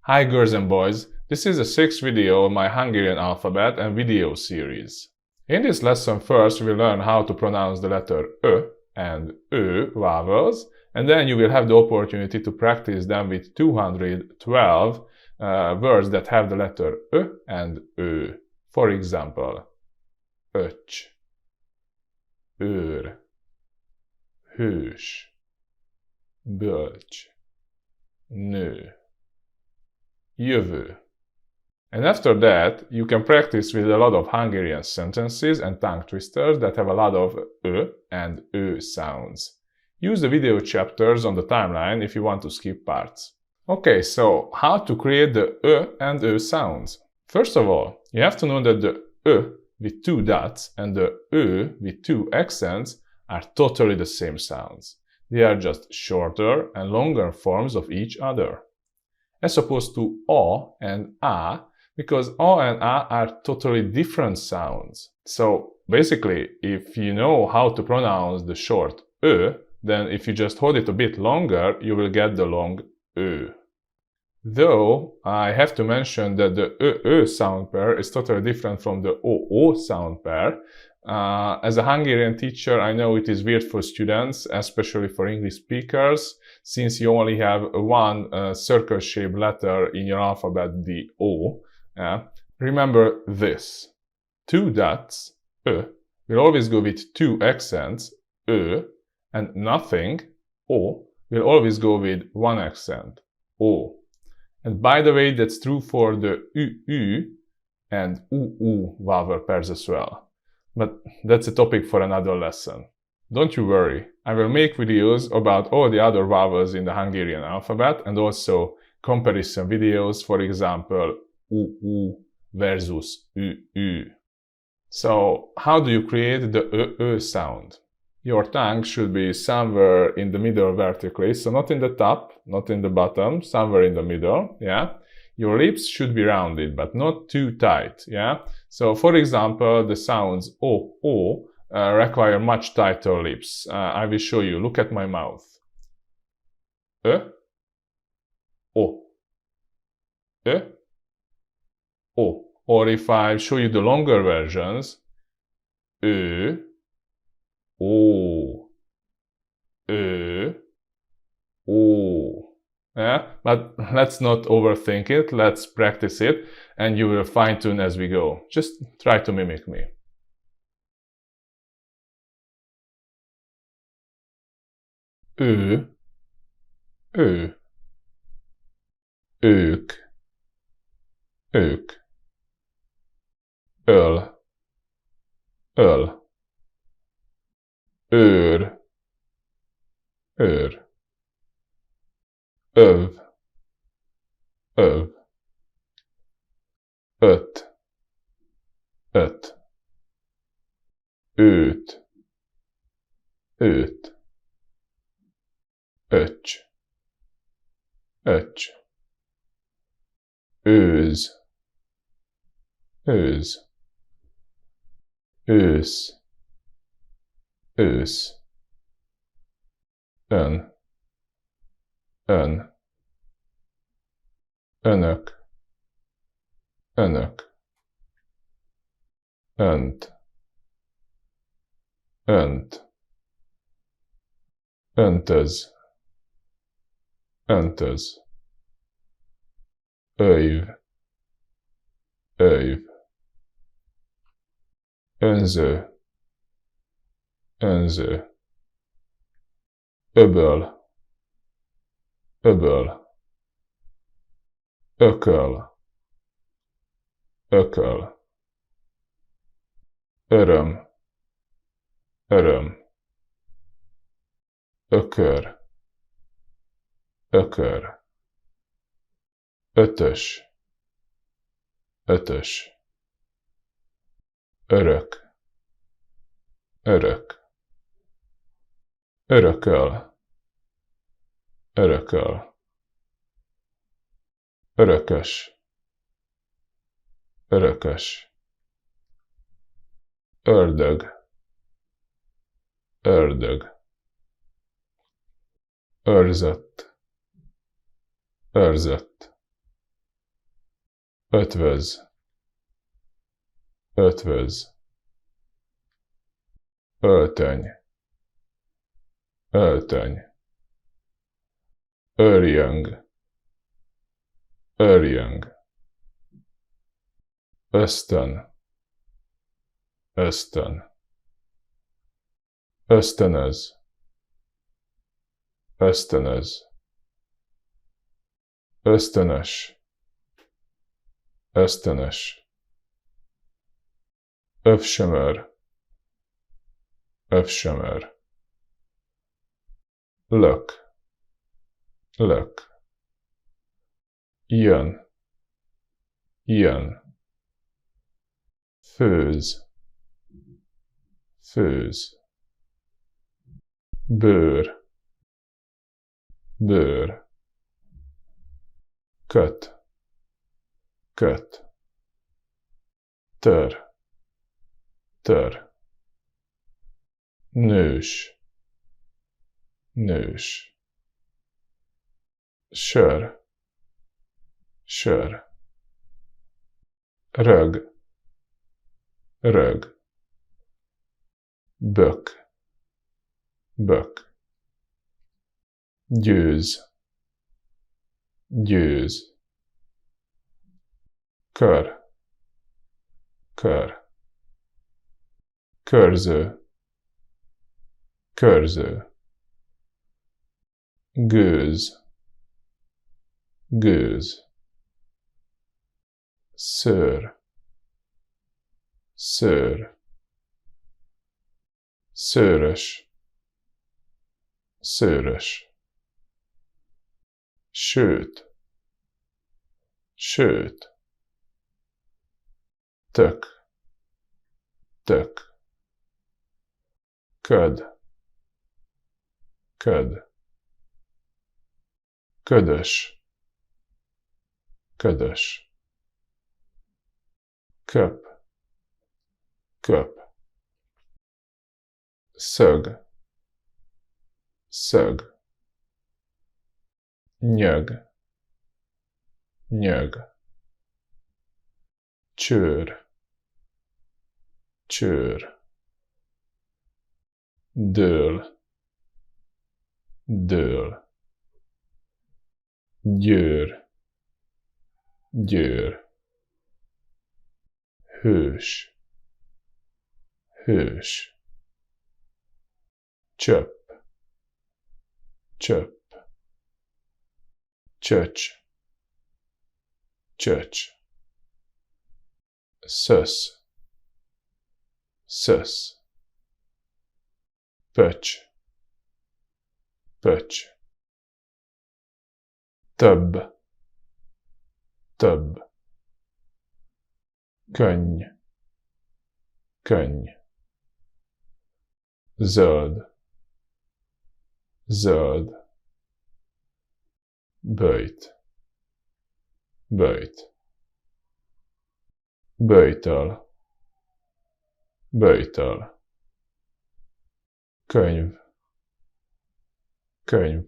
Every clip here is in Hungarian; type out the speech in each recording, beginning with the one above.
Hi girls and boys, this is the sixth video of my Hungarian alphabet and video series. In this lesson first we will learn how to pronounce the letter Ö and Ö vowels, and then you will have the opportunity to practice them with 212 words that have the letter Ö and Ö. For example, öcs, őr, hős, bölcs, nő, jövő. And after that, you can practice with a lot of Hungarian sentences and tongue twisters that have a lot of Ö and Ö sounds. Use the video chapters on the timeline if you want to skip parts. Okay, so how to create the Ö and Ö sounds? First of all, you have to know that the Ö with two dots and the Ö with two accents are totally the same sounds. They are just shorter and longer forms of each other, as opposed to A and A, because A and A are totally different sounds. So basically, if you know how to pronounce the short Ö, then if you just hold it a bit longer, you will get the long Ö. Though, I have to mention that the Ö sound pair is totally different from the O sound pair. As a Hungarian teacher, I know it is weird for students, especially for English speakers, since you only have one circle-shaped letter in your alphabet, the O. Remember this. Two dots, Ö, will always go with two accents, Ö, and nothing, O, will always go with one accent, O. And by the way, that's true for the ü and uu vowel pairs as well. But that's a topic for another lesson. Don't you worry, I will make videos about all the other vowels in the Hungarian alphabet and also comparison videos, for example, uu versus ü. So, how do you create the ö sound? Your tongue should be somewhere in the middle vertically, so not in the top, not in the bottom, somewhere in the middle, yeah? Your lips should be rounded, but not too tight, yeah? So, for example, the sounds O require much tighter lips. I will show you. Look at my mouth. Ö, O, Ö, O. Or if I show you the longer versions, Ö, O, Ö, O. Yeah, but let's not overthink it, let's practice it, and you will fine-tune as we go. Just try to mimic me. Ő, ő, ők, ők, öl, öl, őr, őr, öv, öv, öt, öt, őt, őt, öcs, öcs, őz, őz, ősz, ősz, ön, ön, önök, önök, önt, önt, öntöz, öntöz, öjv, öjv, önző, önző, öböl, öböl, ököl, ököl, öröm, öröm, ökör, ökör, ötös, ötös, örök, örök, örököl, örököl, örökös, örökös, ördög, ördög, őrzött, őrzött, ötvöz, ötvöz, öltöny, öltöny, örjöng, örjöng, ösztön, ösztön, ösztönöz, ösztönöz, ösztönös, ösztönös, övsömör, övsömör, lök, lök, jön, jön, főz, főz, bőr, bőr, köt, köt, tör, tör, nős, nős, sör, sör, rög, rög, bök, bök, győz, győz, kör, kör, körző, körző, gőz, gőz, szőr, szőr, szőrös, szőrös, sőt, sőt, tök, tök, köd, köd, ködös, ködös, köp, köp, szög, szög, nyög, nyög, csőr, csőr, dől, dől, győr, győr, hős, hős, csöpp, csöpp, csöcs, csöcs, szösz, szösz, pöcs, pöcs, több, több, könny, könny, zöld, zöld, böjt, böjt, böjtöl, böjtöl, könyv, könyv,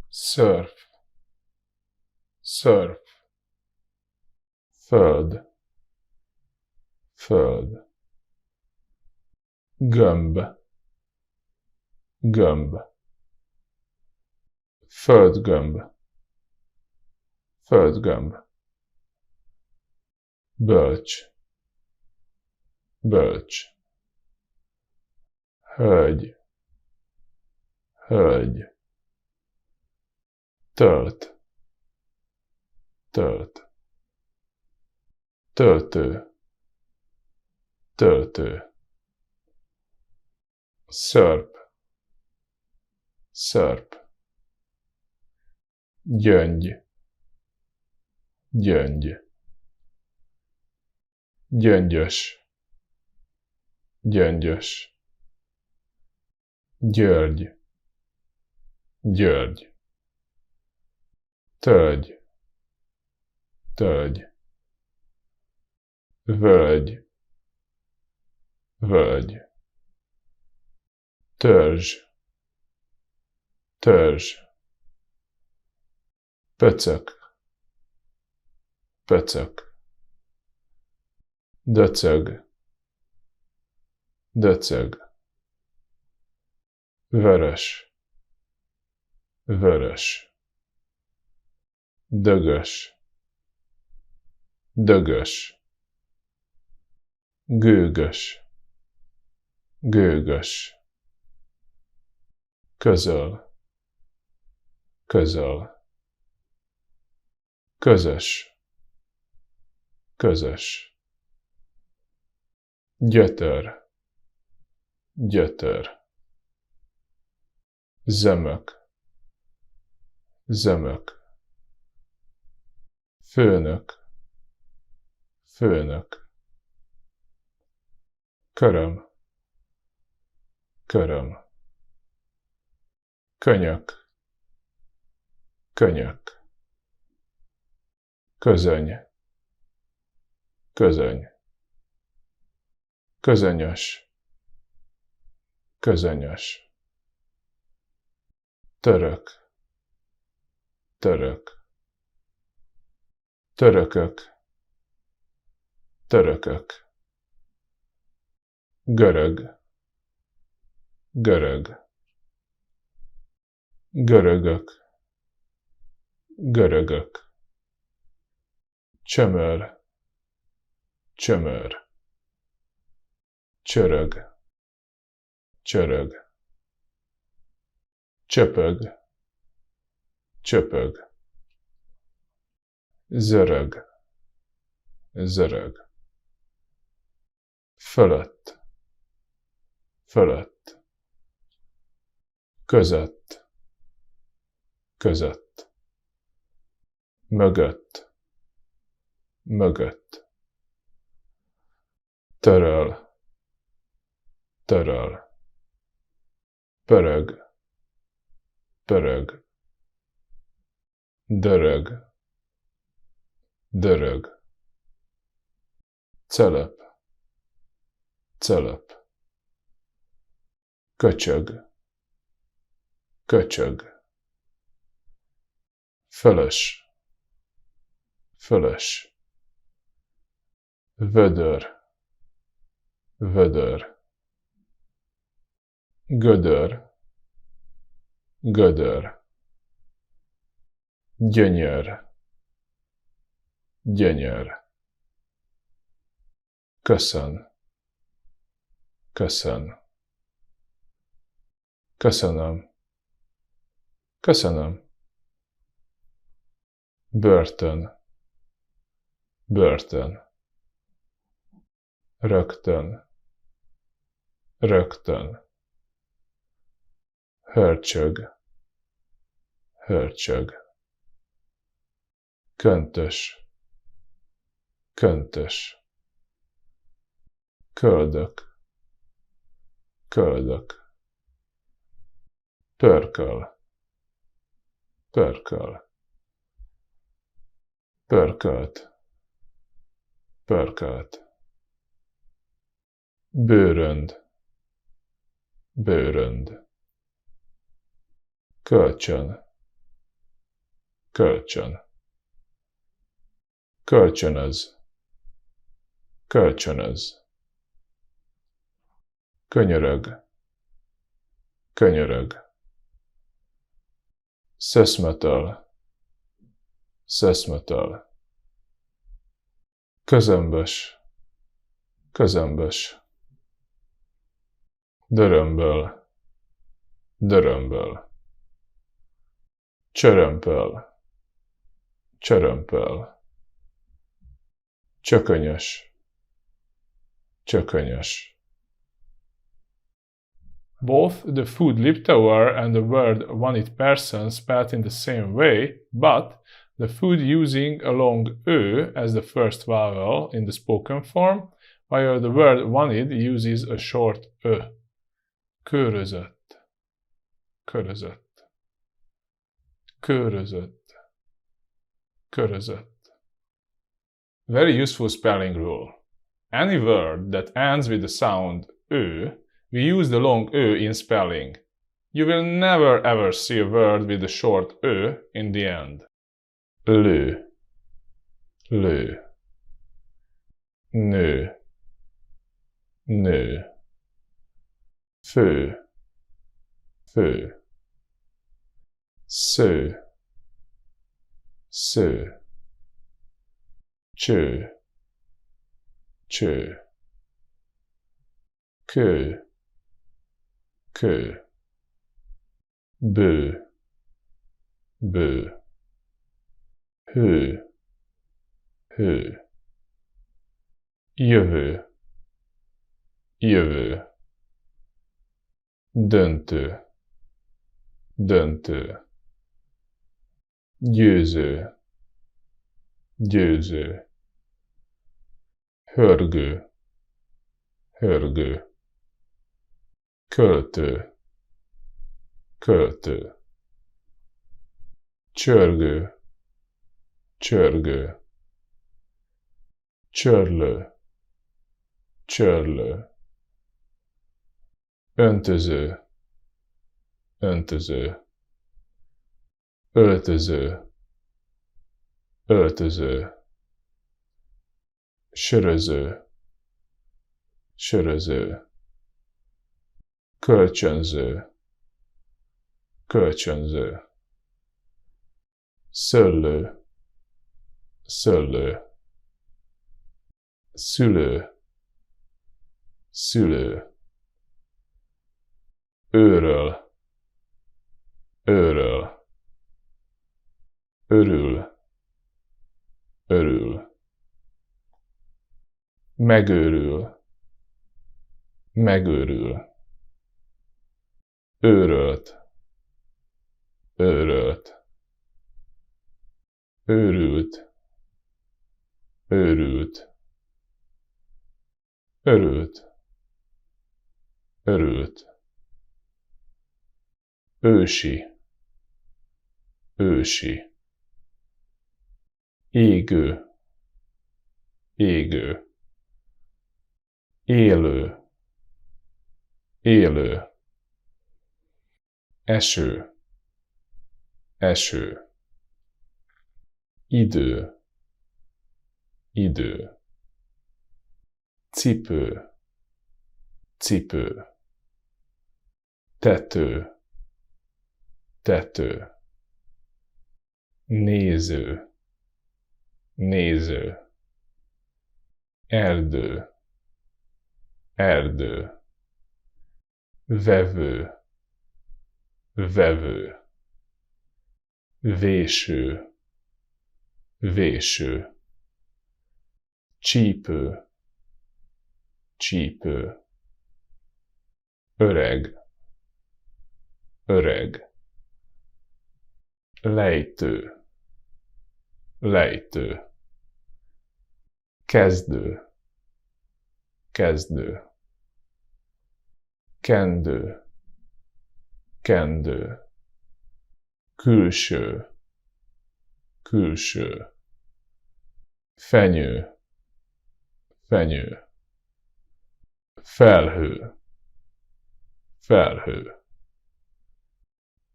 szörf, szörf, föld, föld, gömb, gömb, földgömb, földgömb, bölcs, bölcs, hölgy, hölgy, tölt, tölt, töltő, töltő, szörp, szörp, gyöngy, gyöngy, gyöngyös, gyöngyös, György, György, tölgy, tölgy, völgy, völgy, törzs, törzs, pöcök, pöcök, döcög, döcög, vörös, vörös, dögös, dögös, gőgös, gőgös, közöl, közöl, közös, közös, gyötör, gyötör, zömök, zömök, főnök, főnök, köröm, köröm, könyök, könyök, közöny, közöny, közönyös, közönyös, török, török, törökök, törökök, görög, görög, görögök, görögök, csömör, csömör, csörög, csörög, csöpög, csöpög, zörög, zörög, fölött, fölött, között, között, mögött, mögött, töröl, töröl, pörög, pörög, dörög, dörög, cölöp, cölöp, köcsög, köcsög, fölös, fölös, vödör, vödör, gödör, gödör, gyönyör, gyönyör, köszön, köszön, köszönöm, köszönöm, börtön, börtön, rögtön, rögtön, hörcsög, hörcsög, köntös, köntös, köldök, köldök, pörköl, pörköl, pörkölt, pörkölt, bőrönd, bőrönd, kölcsön, kölcsön, kölcsönöz, kölcsönöz, könyörög, könyörög, szöszmötöl, szöszmötöl, közömbös, közömbös, dörömböl, dörömböl, csörömpöl, csörömpöl, csökönyös, csökönyös. Both the food Liptauer and the word one-it person spelled in the same way, but the food using a long ö as the first vowel in the spoken form, while the word one-it uses a short ö. Körözött, körözött, körözött, körözött. Very useful spelling rule. Any word that ends with the sound ö, we use the long ö in spelling. You will never ever see a word with a short ö in the end. Lő, lő, nő, nő, fő, fő, sző, sző, cső, cső, kő, kő, bő, bő, hő, hő, jövő, jövő, döntő, döntő, győző, győző, hörgő, hörgő, költő, költő, csörgő, csörgő, csörlő, csörlő, öntöző, öntöző, öltöző, öltöző, söröző, söröző, kölcsönző, kölcsönző, szőlő, szőlő, szülő, szülő, őről, őről, örül, örül, megőrül, megőrül, őrölt, őrölt, őrült, őrült, örült, örült, ősi, ősi, égő, égő, élő, élő, eső, eső, idő, idő, cipő, cipő, tető, tető, néző, néző, erdő, erdő, vevő, vevő, véső, véső, csípő, csípő, öreg, öreg, lejtő, lejtő, kezdő, kezdő, kendő, kendő, külső, külső, fenyő, fenyő, felhő, felhő,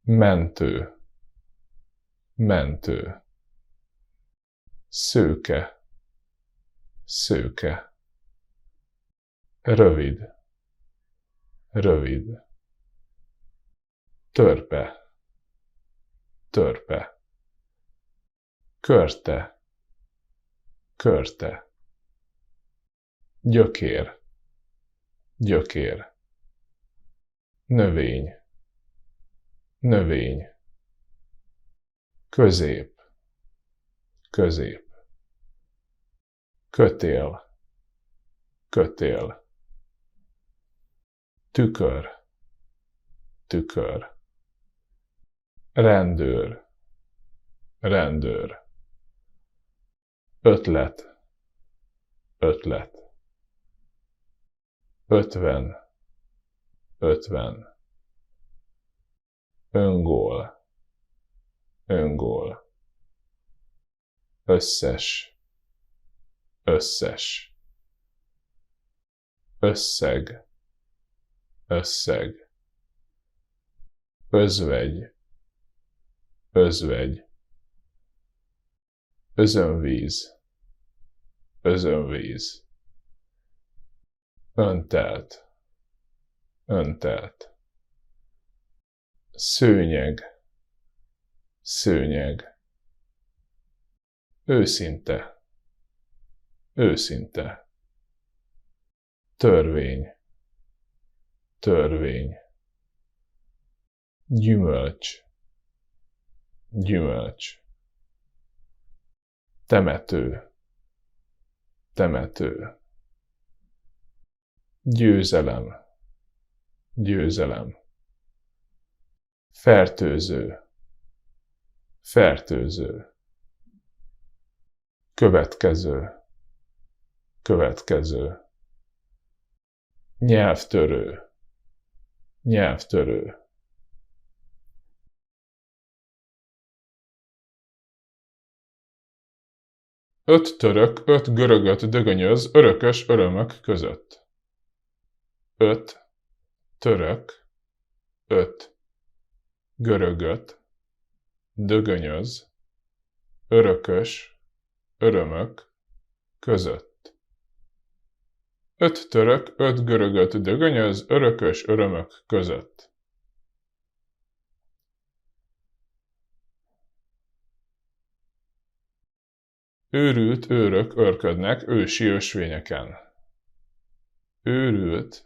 mentő, mentő, szőke, szőke, rövid, rövid, törpe, törpe, körte, körte, gyökér, gyökér, növény, növény, közép, közép, kötél, kötél, tükör, tükör, rendőr, rendőr, ötlet, ötlet, ötven, ötven, öngól, öngól, összes, összes, összeg, összeg, özvegy, özvegy, özönvíz, özönvíz. Öntelt, öntelt. Szőnyeg, szőnyeg. Őszinte, őszinte. Törvény, törvény. Gyümölcs, gyümölcs. Temető, temető. Győzelem, győzelem. Fertőző, fertőző. Következő, következő. Nyelvtörő, nyelvtörő. Öt török, öt görögöt dögönyöz örökös örömök között. Öt török, öt görögöt dögönyöz örökös örömök között. Öt török, öt görögöt dögönyöz örökös örömök között. Őrült őrök őrködnek ősi ösvényeken. Őrült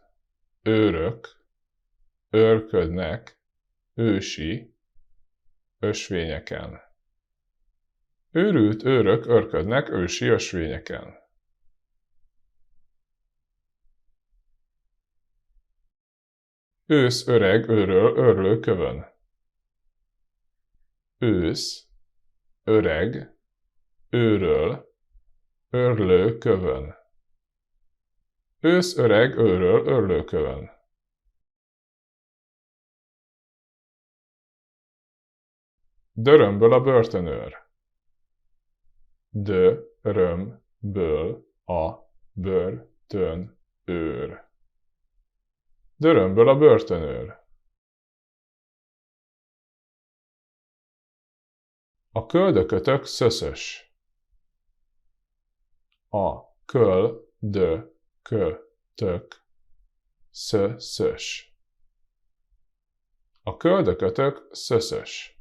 őrök őrködnek ősi ösvényeken. Őrült őrök őrködnek ősi ösvényeken. Ősz öreg őről őrlő kövön. Ősz öreg őről őrlő kövön. Ősz öreg őről őrlő kövön. Dörömböl a börtönőr. Dörömböl a börtönőr. Dörömböl a börtönőr. A köldökötök szöszös. A köldökötök szöszös. A köldökötök szöszös.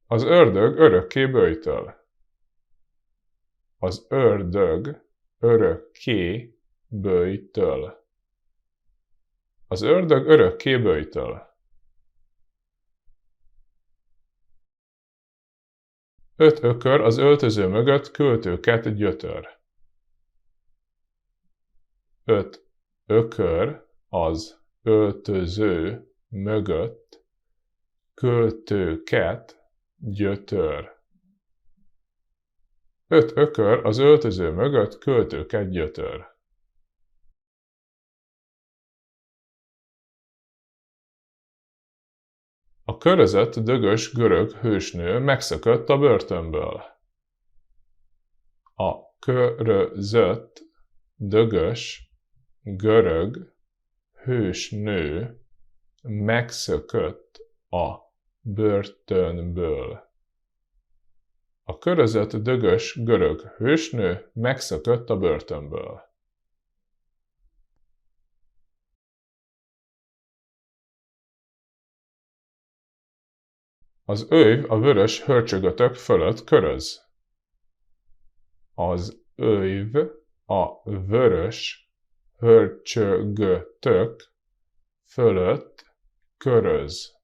Az ördög örökké böjtöl. Az ördög örökké böjtöl. Az ördög örökké böjtöl. Öt ökör az öltöző mögött költőket gyötör. Öt ökör az öltöző mögött költőket gyötör. Öt ökör az öltöző mögött költőket gyötör. A körözött dögös görög hősnő megszökött a börtönből. A körözött dögös görög hősnő megszökött a börtönből. A körözött dögös görög hősnő megszökött a börtönből. Az öjv a vörös hörcsögötök fölött köröz. Az öjv a vörös hörcsögötök fölött köröz.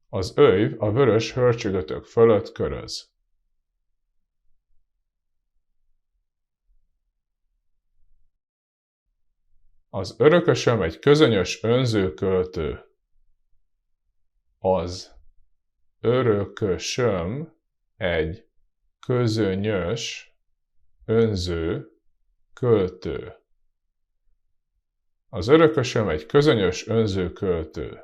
Az öjv a vörös hörcsögötök fölött köröz. Az örökösöm egy közönyös önző költő. Az örökösöm egy közönyös önző költő. Az örökösöm egy közönyös önző költő.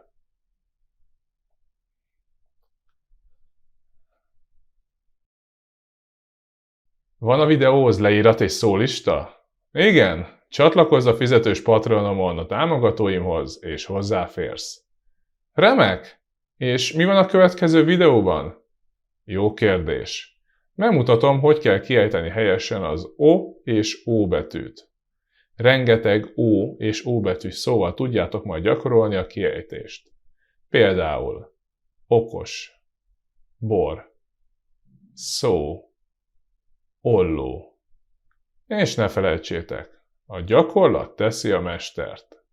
Van a videóhoz leírat és szólista? Igen, csatlakozz a fizetős Patreonomon a támogatóimhoz, és hozzáférsz. Remek! És mi van a következő videóban? Jó kérdés. Megmutatom, hogy kell kiejteni helyesen az O és O betűt. Rengeteg O és O betűs szóval tudjátok majd gyakorolni a kiejtést. Például okos, bor, szó, olló. És ne felejtsétek, a gyakorlat teszi a mestert.